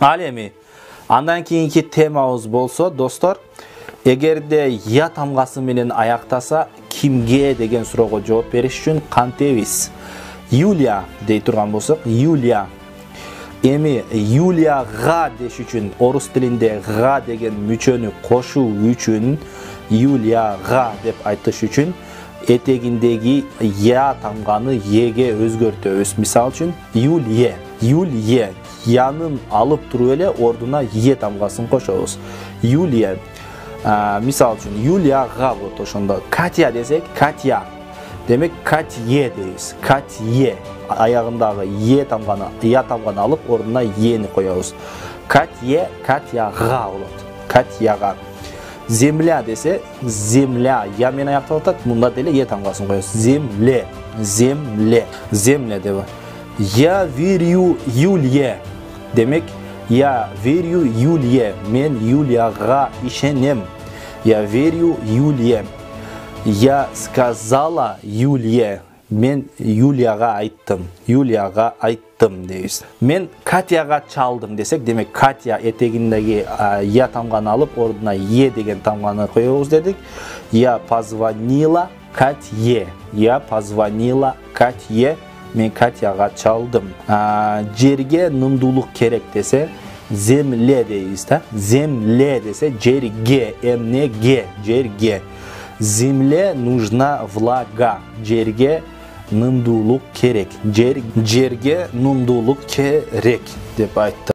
Ал эми андан кийинки темабыз болсо, достор, эгерде я тамгасы менен аяктаса, кимге деген суроого жооп бериш үчүн кантебиз? Юлия дей турган болсок, Юлия. Эми Юлияга деш үчүн орус тилинде га деген мүчөнү кошуу үчүн, Юлияга деп айтыш үчүн этегиндеги я тамганы еге өзгөртөбүз. Мисал үчүн Юлие, Юлие. Янын алып туруп эле ордуна е тамгасын кошобуз. Юлия. Мисал үчүн Юлияга болот ошондо. Катя десек, Катя. Демек Катье дейбиз. Катье. Аягындагы е тамганы, я тамганы алып ордуна ени коебуз. Катье, Катяга болот. Катяга. Земля десе, земля. Я менен аяктап атат, мында деле е тамгасын коебуз. Земле. Земле. Земле деп. Я верю Юлие. Демек, я верю Юлие. Мен Юлияга ишенем. Я верю Юлие. Я сказала Юлие. Мен Юлияга айттым. Юлияга айттым дейбиз. Мен Катяга чалдым десек, демек Катя этегиндеги я тамганы алып ордуна е деген тамганы коебуз дедик. Я позвонила Катье. Я позвонила Катье. Мен Катяга чалдым. Жерге нымдуулук керек десе, земле дейбиз да. Земле десе, жерге, эмнеге, жерге. Земле нужна влага. Жерге нымдуулук керек. Жерге нымдуулук керек деп айтты.